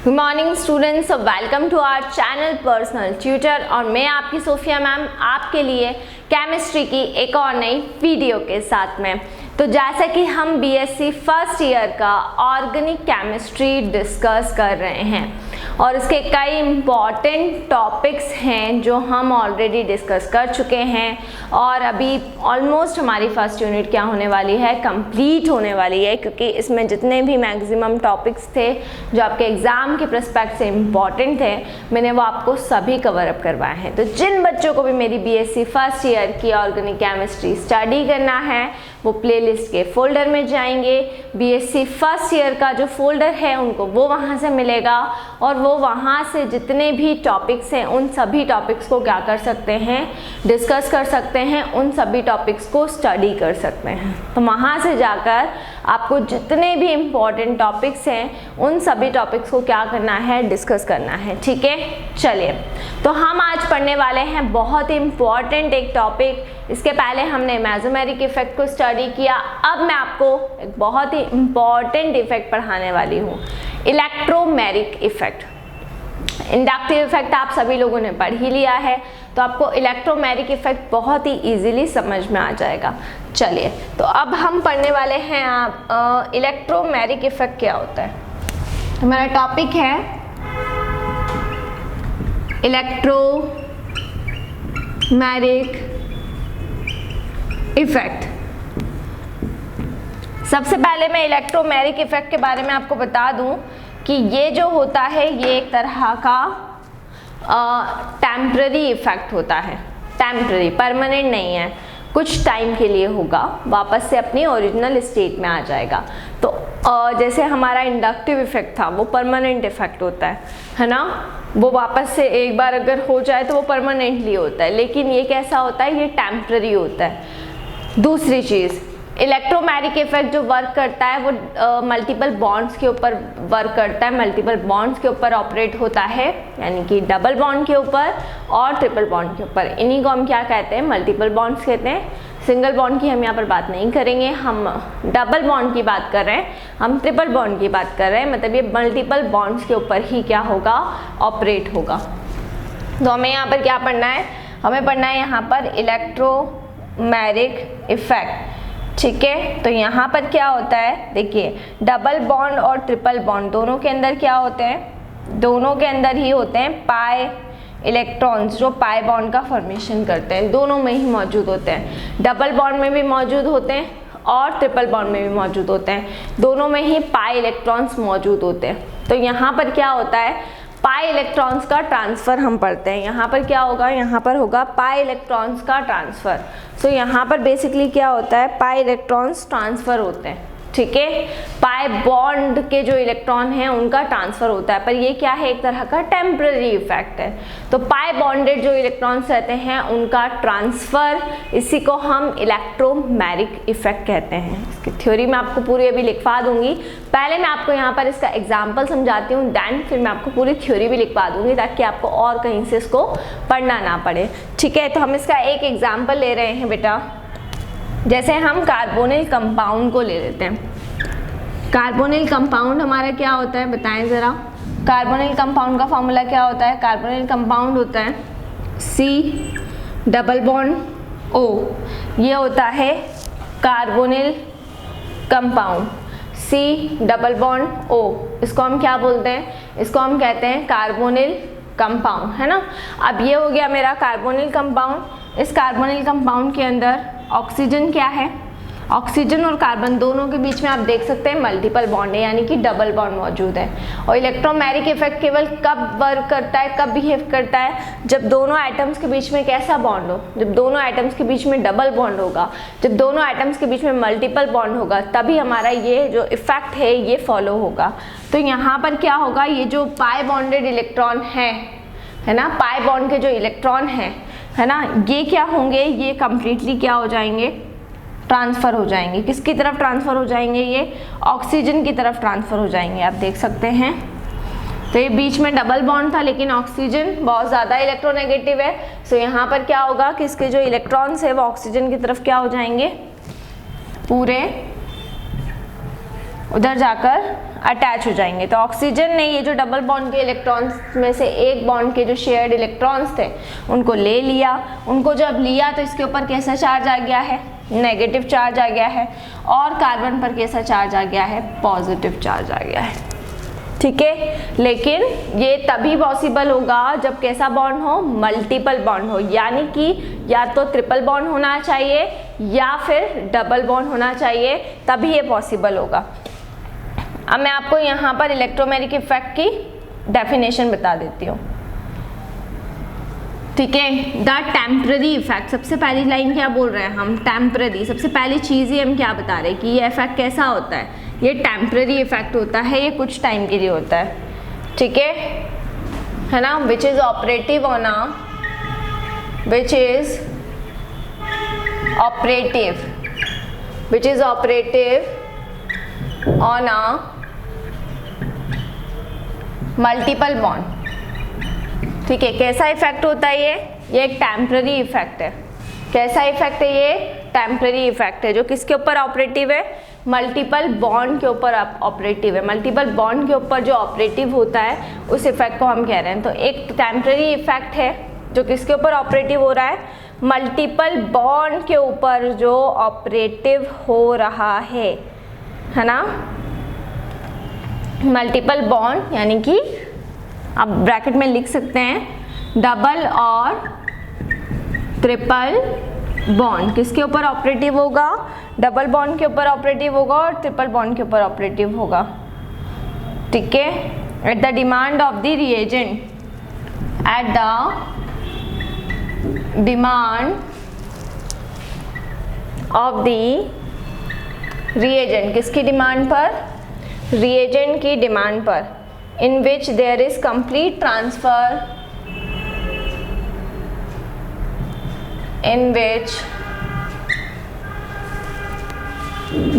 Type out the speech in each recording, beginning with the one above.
Good morning students, welcome to our channel personal tutor. और मैं आपकी सोफिया मैम आपके लिए केमिस्ट्री की एक और नई वीडियो के साथ में। तो जैसा कि हम बीएससी फर्स्ट ईयर का ऑर्गेनिक केमिस्ट्री डिस्कस कर रहे हैं और इसके कई इम्पॉर्टेंट टॉपिक्स हैं जो हम ऑलरेडी डिस्कस कर चुके हैं और अभी ऑलमोस्ट हमारी फर्स्ट यूनिट क्या होने वाली है, कंप्लीट होने वाली है, क्योंकि इसमें जितने भी मैक्सिमम टॉपिक्स थे जो आपके एग्ज़ाम के प्रोस्पेक्ट से इम्पॉर्टेंट थे, मैंने वो आपको सभी कवर अप करवाए हैं। तो जिन बच्चों को भी मेरी बीएससी फर्स्ट ईयर की ऑर्गेनिक केमिस्ट्री स्टडी करना है वो प्लेलिस्ट के फोल्डर में जाएंगे। बीएससी फर्स्ट ईयर का जो फोल्डर है उनको वो वहाँ से मिलेगा और वो वहाँ से जितने भी टॉपिक्स हैं उन सभी टॉपिक्स को क्या कर सकते हैं, डिस्कस कर सकते हैं, उन सभी टॉपिक्स को स्टडी कर सकते हैं। तो वहाँ से जाकर आपको जितने भी इम्पॉर्टेंट टॉपिक्स हैं उन सभी टॉपिक्स को क्या करना है, डिस्कस करना है। ठीक है, चलिए तो हम आज पढ़ने वाले हैं बहुत ही इम्पॉर्टेंट एक टॉपिक। इसके पहले हमने मेसोमेरिक इफेक्ट को स्टडी किया, अब मैं आपको एक बहुत ही इम्पॉर्टेंट इफेक्ट पढ़ाने वाली हूँ, इलेक्ट्रोमेरिक इफेक्ट। इंडक्टिव इफेक्ट आप सभी लोगों ने पढ़ ही लिया है, तो आपको इलेक्ट्रोमेरिक इफेक्ट बहुत ही इजीली समझ में आ जाएगा। चलिए तो अब हम पढ़ने वाले हैं आप इलेक्ट्रोमेरिक इफेक्ट क्या होता है। हमारा टॉपिक है इलेक्ट्रोमेरिक इफेक्ट। सबसे पहले मैं इलेक्ट्रोमेरिक इफेक्ट के बारे में आपको बता दूं कि ये जो होता है ये एक तरह का टेम्पररी इफेक्ट होता है। टेम्पररी, परमानेंट नहीं है, कुछ टाइम के लिए होगा, वापस से अपनी ओरिजिनल स्टेट में आ जाएगा। तो जैसे हमारा इंडक्टिव इफेक्ट था वो परमानेंट इफेक्ट होता है ना, वो वापस से एक बार अगर हो जाए तो वो परमानेंटली होता है, लेकिन ये कैसा होता है, ये टेम्पररी होता है। दूसरी चीज़, इलेक्ट्रोमेरिक इफेक्ट जो वर्क करता है वो मल्टीपल बॉन्ड्स के ऊपर वर्क करता है, मल्टीपल बॉन्ड्स के ऊपर ऑपरेट होता है, यानी कि डबल बॉन्ड के ऊपर और ट्रिपल बॉन्ड के ऊपर। इन्हीं को हम क्या कहते हैं, मल्टीपल बॉन्ड्स कहते हैं। सिंगल बॉन्ड की हम यहाँ पर बात नहीं करेंगे, हम डबल बॉन्ड की बात कर रहे हैं, हम ट्रिपल बॉन्ड की बात कर रहे हैं, मतलब ये मल्टीपल बॉन्ड्स के ऊपर ही क्या होगा, ऑपरेट होगा। तो हमें यहाँ पर क्या पढ़ना है, हमें पढ़ना है यहाँ पर इलेक्ट्रोमेरिक इफेक्ट। ठीक है, तो यहाँ पर क्या होता है, देखिए डबल बॉन्ड और ट्रिपल बॉन्ड दोनों के अंदर क्या होते हैं, दोनों के अंदर ही होते हैं पाई इलेक्ट्रॉन्स जो पाई बॉन्ड का फॉर्मेशन करते हैं, दोनों में ही मौजूद होते हैं। डबल बॉन्ड में भी मौजूद होते हैं और ट्रिपल बॉन्ड में भी मौजूद होते हैं, दोनों में ही पाई इलेक्ट्रॉन्स मौजूद होते हैं। तो यहाँ पर क्या होता है, पाई इलेक्ट्रॉन्स का ट्रांसफ़र हम पढ़ते हैं। यहाँ पर क्या होगा, यहाँ पर होगा पाई इलेक्ट्रॉन्स का ट्रांसफ़र। सो यहाँ पर बेसिकली क्या होता है, पाई इलेक्ट्रॉन्स ट्रांसफ़र होते हैं। ठीक है, पाई बॉन्ड के जो इलेक्ट्रॉन हैं उनका ट्रांसफ़र होता है, पर ये क्या है, एक तरह का टेम्पररी इफेक्ट है। तो पाई बॉन्डेड जो इलेक्ट्रॉन्स रहते हैं उनका ट्रांसफ़र, इसी को हम इलेक्ट्रोमेरिक इफेक्ट कहते हैं। इसकी थ्योरी मैं आपको पूरी अभी लिखवा दूंगी, पहले मैं आपको यहाँ पर इसका एग्जाम्पल समझाती हूँ, दैन फिर मैं आपको पूरी थ्योरी भी लिखवा दूंगी ताकि आपको और कहीं से इसको पढ़ना ना पड़े। ठीक है, तो हम इसका एक एग्जाम्पल ले रहे हैं बेटा। जैसे हम कार्बोनिल कंपाउंड को ले लेते हैं। कार्बोनिल कंपाउंड हमारा क्या होता है, बताएं ज़रा। कार्बोनिल कंपाउंड का फॉर्मूला क्या होता है, कार्बोनिल कंपाउंड होता है C डबल बॉन्ड O। ये होता है carbonyl compound C double bond O। इसको हम क्या बोलते हैं, इसको हम कहते हैं कार्बोनिल कंपाउंड, है ना। अब ये हो गया मेरा कार्बोनिल कंपाउंड। इस कार्बोनिल कंपाउंड के अंदर ऑक्सीजन क्या है, ऑक्सीजन और कार्बन दोनों के बीच में आप देख सकते हैं मल्टीपल बॉन्ड है, यानी कि डबल बॉन्ड मौजूद है। और इलेक्ट्रोमेरिक इफेक्ट केवल कब वर्क करता है, कब बिहेव करता है, जब दोनों एटम्स के बीच में कैसा बॉन्ड हो, जब दोनों एटम्स के बीच में डबल बॉन्ड होगा, जब दोनों एटम्स के बीच में मल्टीपल बॉन्ड होगा, तभी हमारा ये जो इफेक्ट है ये फॉलो होगा। तो यहाँ पर क्या होगा, ये जो पाई बॉन्डेड इलेक्ट्रॉन है ना, पाई बॉन्ड के जो इलेक्ट्रॉन है ना, ये क्या होंगे, ये कंप्लीटली क्या हो जाएंगे, ट्रांसफ़र हो जाएंगे। किसकी तरफ ट्रांसफ़र हो जाएंगे, ये ऑक्सीजन की तरफ ट्रांसफ़र हो जाएंगे, आप देख सकते हैं। तो ये बीच में डबल बॉन्ड था लेकिन ऑक्सीजन बहुत ज़्यादा इलेक्ट्रोनेगेटिव है, सो यहाँ पर क्या होगा कि इसके जो इलेक्ट्रॉन्स है वो ऑक्सीजन की तरफ क्या हो जाएंगे, पूरे उधर जाकर अटैच हो जाएंगे। तो ऑक्सीजन ने ये जो डबल बॉन्ड के इलेक्ट्रॉन्स में से एक बॉन्ड के जो शेयर्ड इलेक्ट्रॉन्स थे उनको ले लिया। उनको जब लिया तो इसके ऊपर कैसा चार्ज आ गया है, नेगेटिव चार्ज आ गया है, और कार्बन पर कैसा चार्ज आ गया है, पॉजिटिव चार्ज आ गया है। ठीक है, लेकिन ये तभी पॉसिबल होगा जब कैसा बॉन्ड हो, मल्टीपल बॉन्ड हो, यानी कि या तो ट्रिपल बॉन्ड होना चाहिए या फिर डबल बॉन्ड होना चाहिए, तभी ये पॉसिबल होगा। अब मैं आपको यहाँ पर इलेक्ट्रोमैग्नेटिक इफेक्ट की डेफिनेशन बता देती हूँ। ठीक है, द टेम्पररी इफेक्ट, सबसे पहली लाइन क्या बोल रहे हैं हम, टेम्पररी। सबसे पहली चीज़ ही हम क्या बता रहे हैं कि ये इफेक्ट कैसा होता है, ये टेम्पररी इफेक्ट होता है, ये कुछ टाइम के लिए होता है। ठीक है ना, which is operative on a, which is operative, which is operative on a multiple bond. ठीक है, कैसा इफेक्ट होता है ये एक टेम्पररी इफेक्ट है। कैसा इफेक्ट है ये, टेम्पररी इफेक्ट है, जो किसके ऊपर ऑपरेटिव है, मल्टीपल बॉन्ड के ऊपर ऑपरेटिव है। मल्टीपल बॉन्ड के ऊपर जो ऑपरेटिव होता है उस इफेक्ट को हम कह रहे हैं। तो एक टेम्पररी इफेक्ट है जो किसके ऊपर ऑपरेटिव हो रहा है, मल्टीपल बॉन्ड के ऊपर जो ऑपरेटिव हो रहा है ना। मल्टीपल बॉन्ड यानी कि आप ब्रैकेट में लिख सकते हैं डबल और ट्रिपल बॉन्ड किसके ऊपर ऑपरेटिव होगा, डबल बॉन्ड के ऊपर ऑपरेटिव होगा और ट्रिपल बॉन्ड के ऊपर ऑपरेटिव होगा। ठीक है, at the demand of the reagent, at the demand of the reagent, किसकी डिमांड पर, रिएजेंट की डिमांड पर, in which there is complete transfer, in which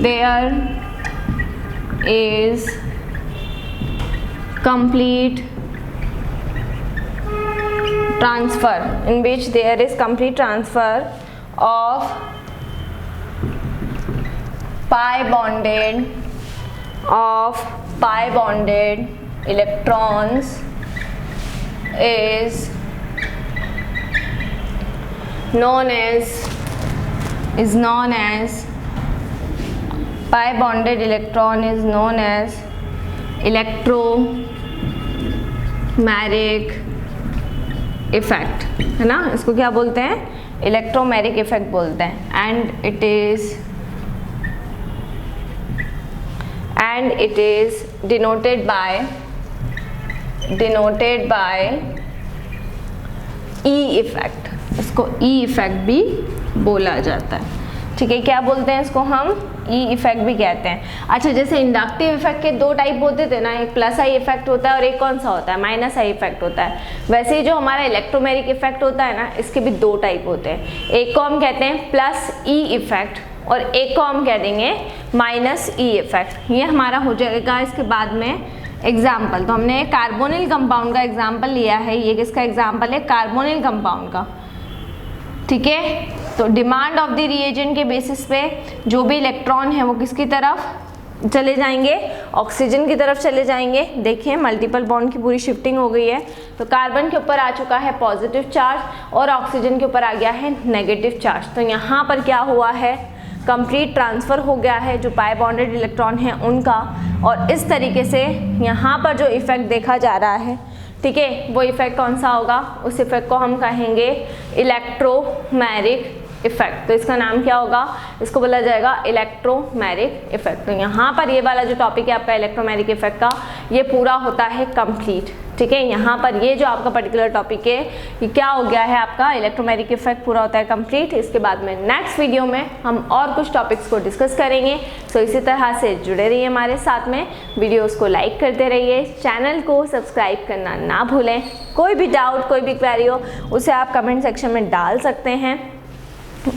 there is complete transfer, in which there is complete transfer of pi bonded electrons is known as pi bonded electron is known as electromagnetic effect, है ना। इसको क्या बोलते हैं, electromagnetic effect बोलते हैं। and it is denoted by E effect, इसको E effect भी बोला जाता है। ठीक है, क्या बोलते हैं इसको हम, E इफेक्ट भी कहते हैं। अच्छा, जैसे इंडक्टिव इफेक्ट के दो टाइप होते थे ना, एक प्लस आई इफेक्ट होता है और एक कौन सा होता है, माइनस आई इफेक्ट होता है। वैसे ही जो हमारा इलेक्ट्रोमैग्नेटिक इफेक्ट होता है ना, इसके भी दो टाइप होते हैं। एक को हम कहते हैं प्लस ई इफेक्ट और एक को हम कह देंगे माइनस ई इफेक्ट। ये हमारा हो जाएगा इसके बाद में एग्जाम्पल। तो हमने कार्बोनिल कंपाउंड का एग्जाम्पल लिया है, ये किसका एग्जाम्पल है, कार्बोनिल कंपाउंड का। ठीक है, तो डिमांड ऑफ द रिएजेंट के बेसिस पे जो भी इलेक्ट्रॉन है वो किसकी तरफ चले जाएंगे, ऑक्सीजन की तरफ चले जाएंगे। देखिए मल्टीपल बॉन्ड की पूरी शिफ्टिंग हो गई है। तो कार्बन के ऊपर आ चुका है पॉजिटिव चार्ज और ऑक्सीजन के ऊपर आ गया है नेगेटिव चार्ज। तो यहाँ पर क्या हुआ है, कंप्लीट ट्रांसफ़र हो गया है जो पाई बॉन्डेड इलेक्ट्रॉन हैं उनका। और इस तरीके से यहाँ पर जो इफ़ेक्ट देखा जा रहा है, ठीक है, वो इफ़ेक्ट कौन सा होगा, उस इफ़ेक्ट को हम कहेंगे इलेक्ट्रोमैग्नेटिक इफेक्ट। तो इसका नाम क्या होगा, इसको बोला जाएगा इलेक्ट्रोमैग्नेटिक इफेक्ट। तो यहाँ पर ये वाला जो टॉपिक है आपका इलेक्ट्रोमैग्नेटिक इफेक्ट का, ये पूरा होता है कंप्लीट। ठीक है, यहाँ पर ये जो आपका पर्टिकुलर टॉपिक है ये क्या हो गया है, आपका इलेक्ट्रोमैग्नेटिक इफेक्ट पूरा होता है कंप्लीट। इसके बाद में नेक्स्ट वीडियो में हम और कुछ टॉपिक्स को डिस्कस करेंगे। सो इसी तरह से जुड़े रहिए हमारे साथ में, वीडियोज़ को लाइक करते रहिए, चैनल को सब्सक्राइब करना ना भूलें। कोई भी डाउट, कोई भी क्वेरी हो उसे आप कमेंट सेक्शन में डाल सकते हैं।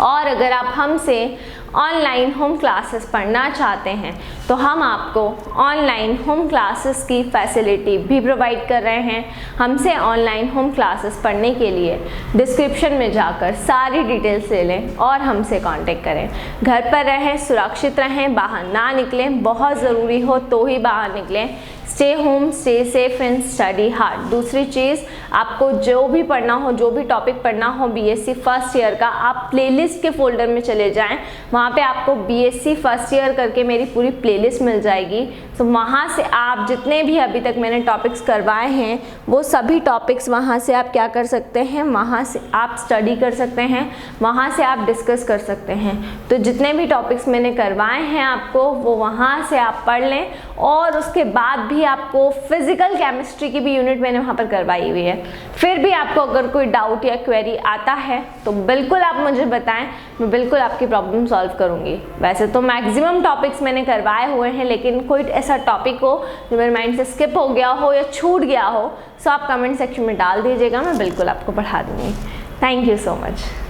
और अगर आप हमसे ऑनलाइन होम क्लासेस पढ़ना चाहते हैं तो हम आपको ऑनलाइन होम क्लासेस की फैसिलिटी भी प्रोवाइड कर रहे हैं। हमसे ऑनलाइन होम क्लासेस पढ़ने के लिए डिस्क्रिप्शन में जाकर सारी डिटेल्स ले लें और हमसे कांटेक्ट करें। घर पर रहें, सुरक्षित रहें, बाहर ना निकलें, बहुत ज़रूरी हो तो ही बाहर निकलें। Stay home, stay safe and study hard. दूसरी चीज़, आपको जो भी पढ़ना हो, जो भी टॉपिक पढ़ना हो बीएससी फर्स्ट ईयर का, आप प्लेलिस्ट के फोल्डर में चले जाएं। वहाँ पे आपको बीएससी फर्स्ट ईयर करके मेरी पूरी प्लेलिस्ट मिल जाएगी। तो वहाँ से आप जितने भी अभी तक मैंने टॉपिक्स करवाए हैं वो सभी टॉपिक्स वहाँ से आप क्या कर सकते हैं, वहाँ से आप स्टडी कर सकते हैं, वहाँ से आप डिस्कस कर सकते हैं। तो जितने भी टॉपिक्स मैंने करवाए हैं आपको वो वहाँ से आप पढ़ लें। और उसके बाद भी आपको फिजिकल केमिस्ट्री की भी यूनिट मैंने वहाँ पर करवाई हुई है। फिर भी आपको अगर कोई डाउट या क्वेरी आता है तो बिल्कुल आप मुझे बताएं, मैं बिल्कुल आपकी प्रॉब्लम सॉल्व करूँगी। वैसे तो मैक्सिमम टॉपिक्स मैंने करवाए हुए हैं, लेकिन कोई ऐसा टॉपिक हो जो मेरे माइंड से स्किप हो गया हो या छूट गया हो तो आप कमेंट सेक्शन में डाल दीजिएगा, मैं बिल्कुल आपको पढ़ा दूँगी। Thank you so much.